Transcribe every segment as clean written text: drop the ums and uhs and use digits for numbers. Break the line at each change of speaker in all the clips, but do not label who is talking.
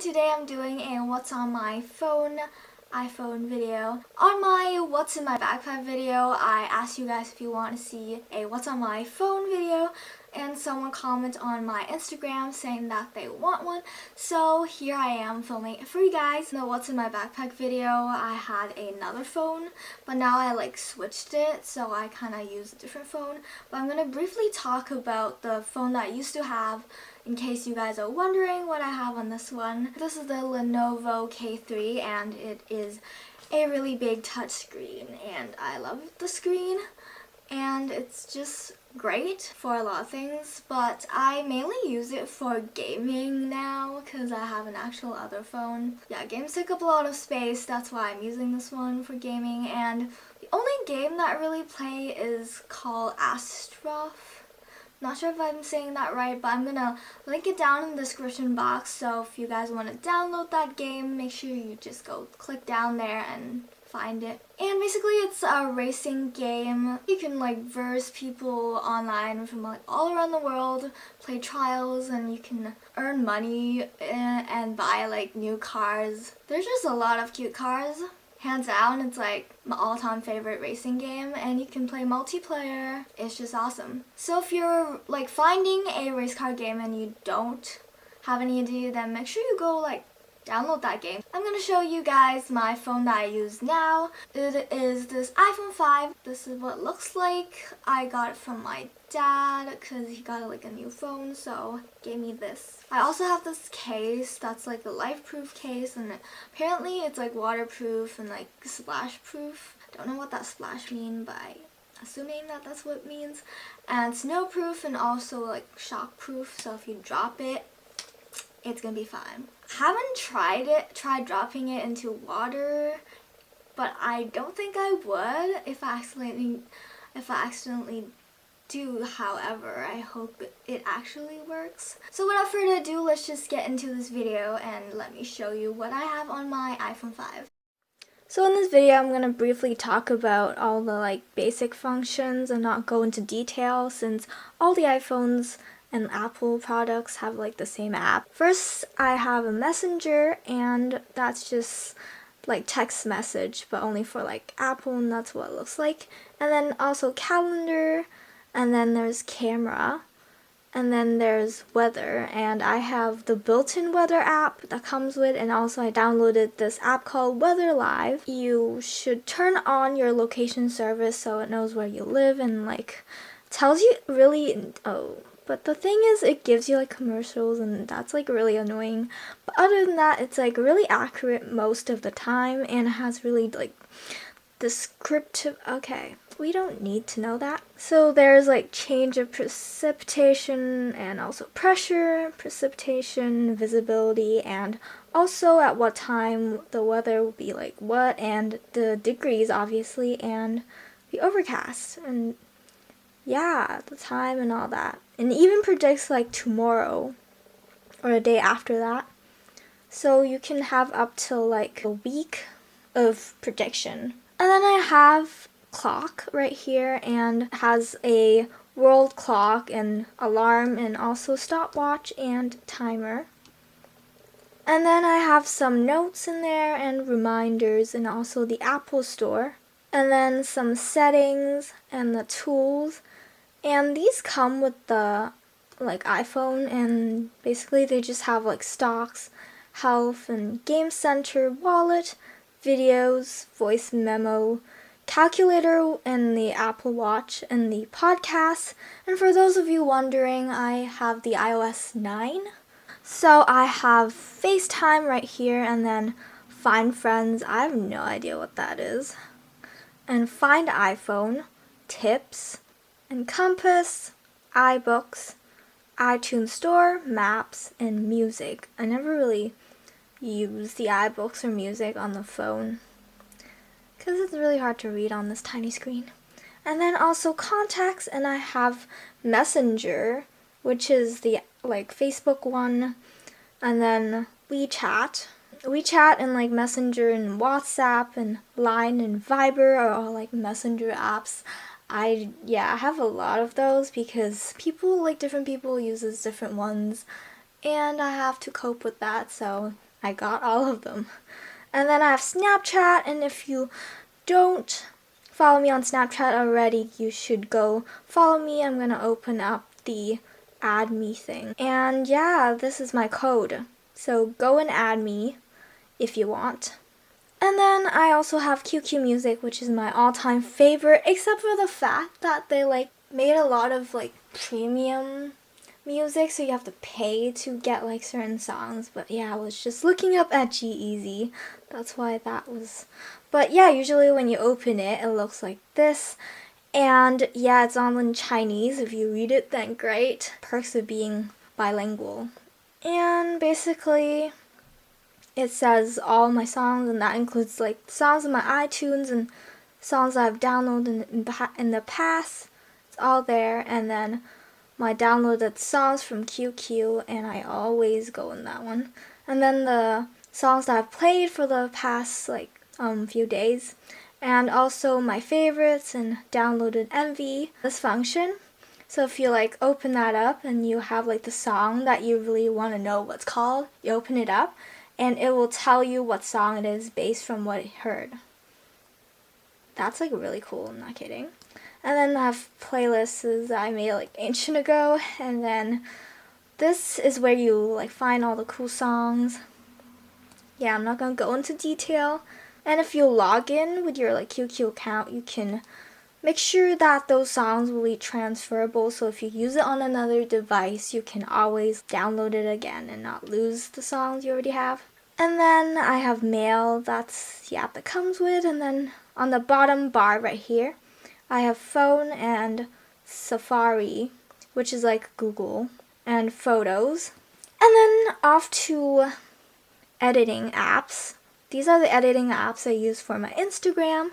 today I'm doing a what's on my iPhone video. On my what's in my backpack video, I asked you guys if you want to see a what's on my phone video, and someone commented on my Instagram saying that they want one. So here I am filming it for you guys. In the what's in my backpack video, I had another phone, but now I switched it, so I kind of use a different phone. But I'm going to briefly talk about the phone that I used to have in case you guys are wondering what I have on this one. This is the Lenovo K3, and it is a really big touch screen, and I love the screen, and it's just great for a lot of things, but I mainly use it for gaming now because I have an actual other phone. Yeah, games take up a lot of space, that's why I'm using this one for gaming, and the only game that I really play is called Asphalt. Not sure if I'm saying that right, but I'm gonna link it down in the description box, so if you guys want to download that game, make sure you just go click down there and find it. And basically it's a racing game. You can verse people online from all around the world, play trials, and you can earn money and buy new cars. There's just a lot of cute cars. Hands down, it's my all-time favorite racing game, and you can play multiplayer. It's just awesome. So if you're finding a race car game and you don't have any idea, then make sure you go download that game. I'm going to show you guys my phone that I use now. It is this iPhone 5. This is what it looks like. I got it from my dad because he got a new phone, so he gave me this. I also have this case that's a life-proof case, and apparently it's waterproof and splash-proof. Don't know what that splash means, but I'm assuming that that's what it means. And snow-proof and also shock-proof, so if you drop it, it's gonna be fine. Haven't tried dropping it into water, but I don't think I would if I accidentally do. However, I hope it actually works. So without further ado, let's just get into this video and let me show you what I have on my iPhone 5. So in this video, I'm going to briefly talk about all the basic functions and not go into detail, since all the iPhones and Apple products have the same app. First, I have a messenger, and that's just text message, but only for Apple, and that's what it looks like. And then also calendar, and then there's camera, and then there's weather, and I have the built-in weather app that comes with, and also I downloaded this app called Weather Live. You should turn on your location service so it knows where you live and tells you really, but the thing is, it gives you commercials, and that's really annoying. But other than that, it's really accurate most of the time, and it has really descriptive. Okay, we don't need to know that. So there's change of precipitation, and also pressure, precipitation, visibility, and also at what time the weather will be what, and the degrees obviously, and the overcast, and yeah, the time and all that. And it even predicts tomorrow or a day after that. So you can have up till a week of prediction. And then I have clock right here, and has a world clock and alarm and also stopwatch and timer. And then I have some notes in there and reminders, and also the Apple Store. And then some settings and the tools. And these come with the iPhone, and basically they just have stocks, health, and game center, wallet, videos, voice memo, calculator, and the Apple Watch, and the podcast. And for those of you wondering, I have the iOS 9. So I have FaceTime right here, and then Find Friends. I have no idea what that is. And Find iPhone, Tips, and Compass, iBooks, iTunes Store, Maps, and Music. I never really use the iBooks or music on the phone because it's really hard to read on this tiny screen. And then also contacts, and I have Messenger, which is the Facebook one, and then WeChat and Messenger and WhatsApp and Line and Viber are all messenger apps. I have a lot of those because different people uses different ones, and I have to cope with that, so I got all of them. And then I have Snapchat, and if you don't follow me on Snapchat already, you should go follow me. I'm gonna open up the add me thing. And yeah, this is my code. So go and add me if you want. And then I also have QQ Music, which is my all-time favorite, except for the fact that they like made a lot of like premium music, so you have to pay to get like certain songs. But yeah, I was just looking up at G-Eazy. That's why that was. But yeah, usually when you open it, it looks like this. And yeah, it's all in Chinese. If you read it, then great. Perks of being bilingual. And basically, it says all my songs, and that includes like songs in my iTunes and songs I've downloaded in the past. It's all there. And then my downloaded songs from QQ, and I always go in that one. And then the songs that I've played for the past like few days, and also my favorites and downloaded MV, this function. So if you like open that up and you have like the song that you really want to know what's called, you open it up and it will tell you what song it is based from what it heard. That's like really cool, I'm not kidding. And then I have playlists that I made like ancient ago, and then this is where you like find all the cool songs. Yeah, I'm not gonna go into detail. And if you log in with your like QQ account, you can make sure that those songs will be transferable, so if you use it on another device, you can always download it again and not lose the songs you already have. And then I have Mail, that's the app that comes with, and then on the bottom bar right here, I have Phone and Safari, which is like Google, and Photos. And then off to editing apps. These are the editing apps I use for my Instagram.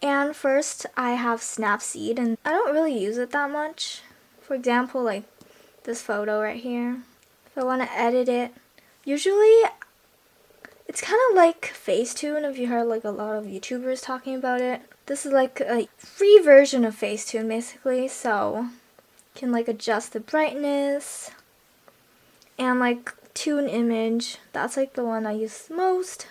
And first I have Snapseed, and I don't really use it that much. For example, like this photo right here. If I want to edit it, usually it's kind of like Facetune, if you heard like a lot of YouTubers talking about it. This is like a free version of Facetune basically, so you can like adjust the brightness and like tune image. That's like the one I use most.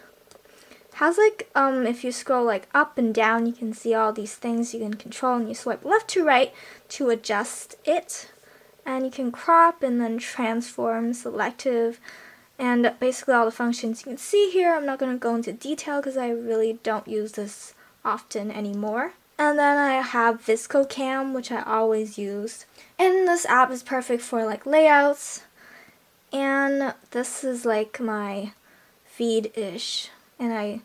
Has like if you scroll like up and down, you can see all these things you can control, and you swipe left to right to adjust it. And you can crop and then transform, selective, and basically all the functions you can see here. I'm not going to go into detail because I really don't use this often anymore. And then I have VSCO Cam, which I always use. And this app is perfect for like layouts. And this is like my feed-ish. And I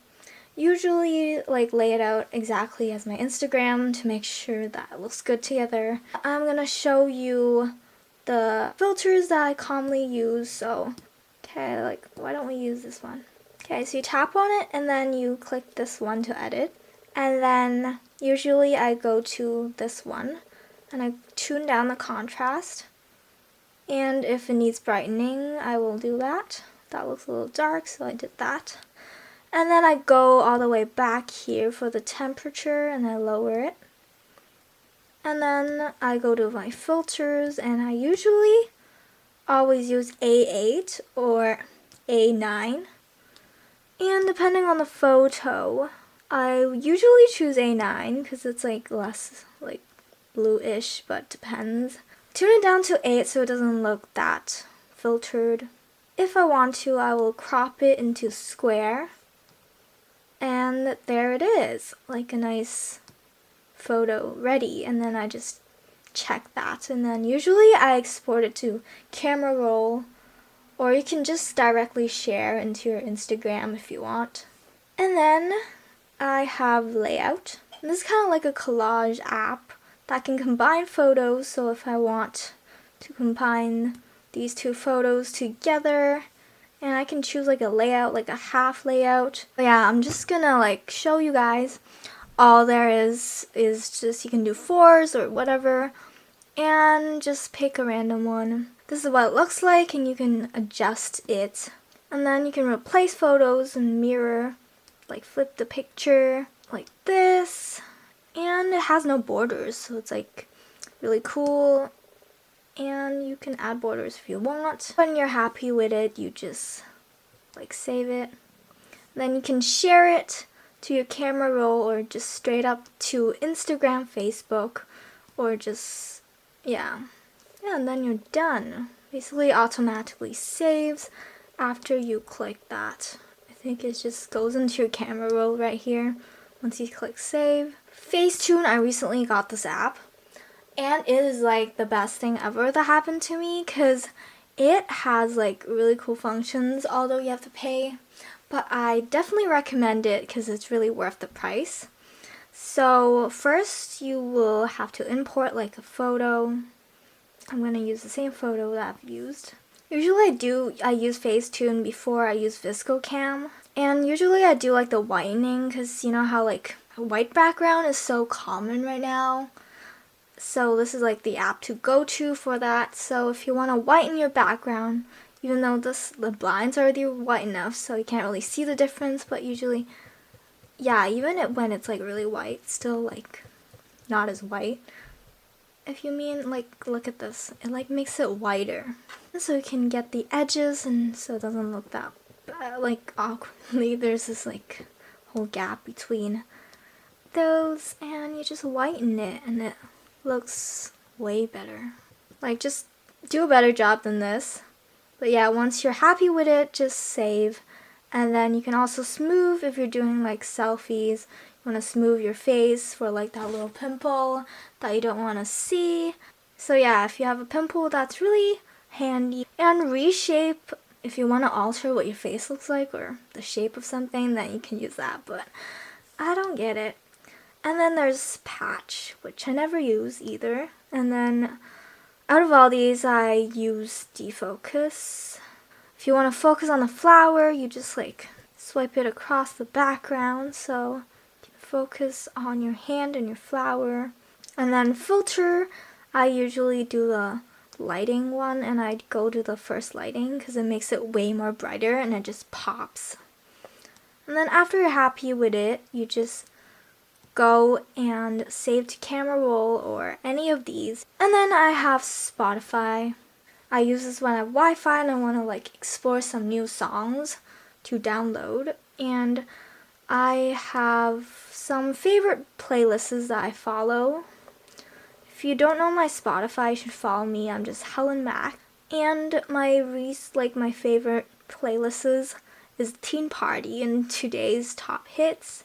usually like lay it out exactly as my Instagram to make sure that it looks good together. I'm going to show you the filters that I commonly use. So, okay, like why don't we use this one? Okay, so you tap on it and then you click this one to edit. And then usually I go to this one and I tune down the contrast. And if it needs brightening, I will do that. That looks a little dark, so I did that. And then I go all the way back here for the temperature and I lower it. And then I go to my filters, and I usually always use A8 or A9. And depending on the photo, I usually choose A9 because it's like less like bluish, but depends. Tune it down to 8 so it doesn't look that filtered. If I want to, I will crop it into square. And there it is, like a nice photo ready. And then I just check that. And then usually I export it to camera roll, or you can just directly share into your Instagram if you want. And then I have layout. And this is kind of like a collage app that can combine photos. So if I want to combine these two photos together, and I can choose like a layout, like a half layout. But yeah, I'm just gonna like show you guys. All there is just you can do 4s or whatever, and just pick a random one. This is what it looks like, and you can adjust it. And then you can replace photos and mirror, like flip the picture like this. And it has no borders, so it's like really cool. And you can add borders if you want. When you're happy with it, you just like save it. Then you can share it to your camera roll or just straight up to Instagram, Facebook, or just, yeah. Yeah, and then you're done. Basically automatically saves after you click that. I think it just goes into your camera roll right here once you click save. Facetune, I recently got this app, and it is like the best thing ever that happened to me because it has like really cool functions, although you have to pay. But I definitely recommend it because it's really worth the price. So first you will have to import like a photo. I'm going to use the same photo that I've used. Usually I use Facetune before I use ViscoCam. And usually I do like the whitening because you know how like a white background is so common right now. So this is like the app to go to for that. So if you want to whiten your background, even though the blinds are already white enough so you can't really see the difference, but usually, yeah, even when it's like really white, it's still like not as white. If you mean like, look at this, it like makes it whiter. So you can get the edges and so it doesn't look that like awkwardly. There's this like whole gap between those and you just whiten it and it looks way better. Like just do a better job than this. But yeah, once you're happy with it, just save. And then you can also smooth if you're doing like selfies. You want to smooth your face for like that little pimple that you don't want to see. So yeah, if you have a pimple, that's really handy. And reshape, if you want to alter what your face looks like or the shape of something, then you can use that. But I don't get it. And then there's patch, which I never use either. And then out of all these, I use defocus. If you want to focus on the flower, you just like swipe it across the background so you can focus on your hand and your flower. And then filter, I usually do the lighting one and I go to the first lighting because it makes it way more brighter and it just pops. And then after you're happy with it, you just go and save to camera roll or any of these. And then I have Spotify. I use this when I have Wi-Fi and I want to like explore some new songs to download. And I have some favorite playlists that I follow. If you don't know my Spotify, you should follow me. I'm just Helen Mack. And my favorite playlists is Teen Party and Today's Top Hits.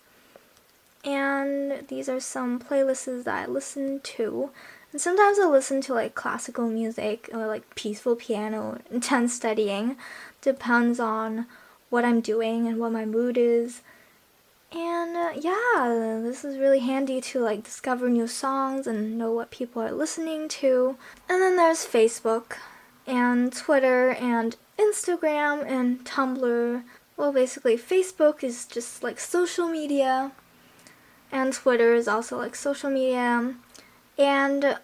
And these are some playlists that I listen to. And sometimes I listen to like classical music or like peaceful piano or intense studying. Depends on what I'm doing and what my mood is. And yeah, this is really handy to like discover new songs and know what people are listening to. And then there's Facebook and Twitter and Instagram and Tumblr. Well, basically Facebook is just like social media. And Twitter is also like social media. And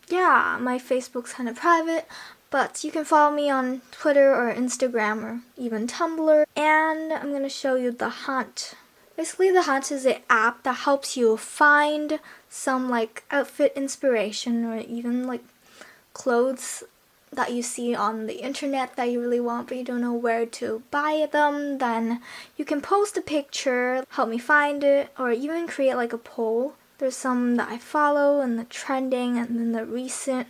yeah, my Facebook's kind of private, but you can follow me on Twitter or Instagram or even Tumblr. And I'm going to show you the Hunt. Basically, the Hunt is an app that helps you find some like outfit inspiration or even like clothes that you see on the internet that you really want but you don't know where to buy them. Then you can post a picture, help me find it, or even create like a poll. There's some that I follow and the trending and then the recent.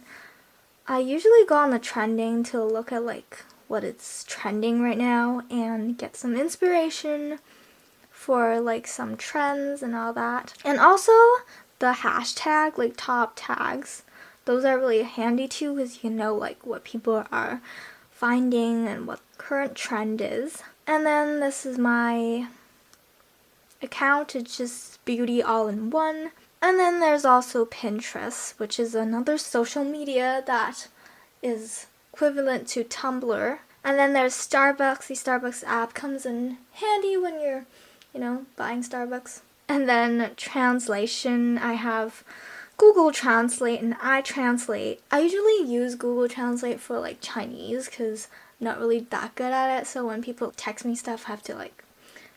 I usually go on the trending to look at like what it's trending right now and get some inspiration for like some trends and all that. And also the hashtag, like top tags. Those are really handy too because you can know like what people are finding and what current trend is. And then this is my account. It's just beauty all in one. And then there's also Pinterest, which is another social media that is equivalent to Tumblr. And then there's Starbucks. The Starbucks app comes in handy when you're, buying Starbucks. And then translation, I have Google Translate and iTranslate. I usually use Google Translate for like Chinese because I'm not really that good at it. So when people text me stuff, I have to like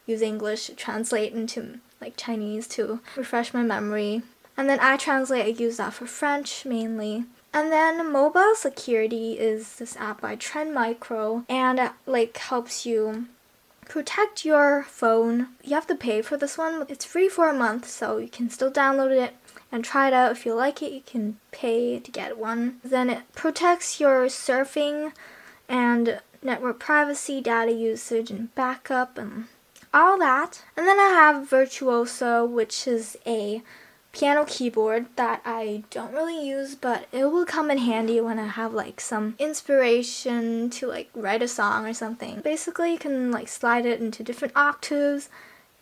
use English to translate into like Chinese to refresh my memory. And then iTranslate, I use that for French mainly. And then Mobile Security is this app by Trend Micro and it like helps you protect your phone. You have to pay for this one. It's free for a month, so you can still download it and try it out. If you like it, you can pay to get one. Then it protects your surfing and network privacy, data usage, and backup, and all that. And then I have Virtuoso, which is a piano keyboard that I don't really use, but it will come in handy when I have like some inspiration to like write a song or something. Basically, you can like slide it into different octaves,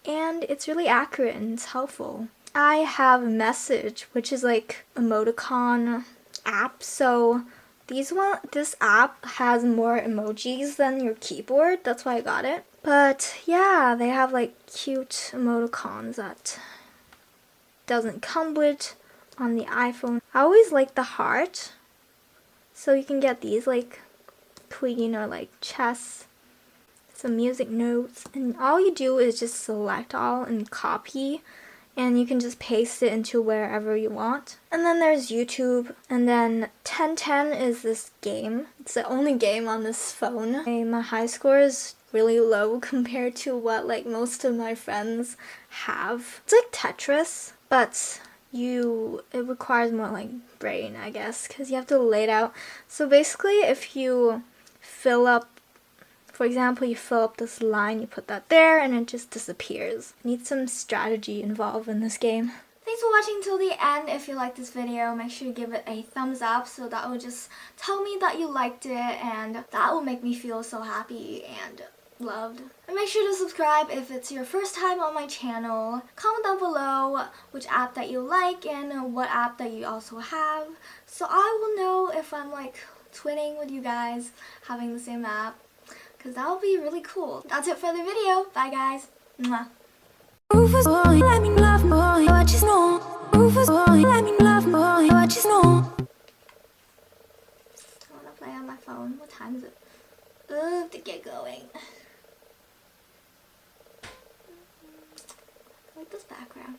and it's really accurate and it's helpful. I have Message, which is like emoticon app. So this app has more emojis than your keyboard. That's why I got it. But yeah, they have like cute emoticons that doesn't come with on the iPhone. I always like the heart. So you can get these like queen or like chess, some music notes, and all you do is just select all and copy, and you can just paste it into wherever you want. And then there's YouTube, and then 1010 is this game. It's the only game on this phone. My high score is really low compared to what like most of my friends have. It's like Tetris, but it requires more like brain, I guess, because you have to lay it out. So basically, if you fill up, for example, you fill up this line, you put that there, and it just disappears. Need some strategy involved in this game. Thanks for watching till the end. If you liked this video, make sure you give it a thumbs up, so that will just tell me that you liked it, and that will make me feel so happy and loved. And make sure to subscribe if it's your first time on my channel. Comment down below which app that you like and what app that you also have, so I will know if I'm like twinning with you guys having the same app, because that would be really cool. That's it for the video. Bye guys. Mwah. Rufus boy, let me love boy, what you know. Rufus boy, let me love boy, what you know. I wanna play on my phone. What time is it? Ugh, to get going. I like this background.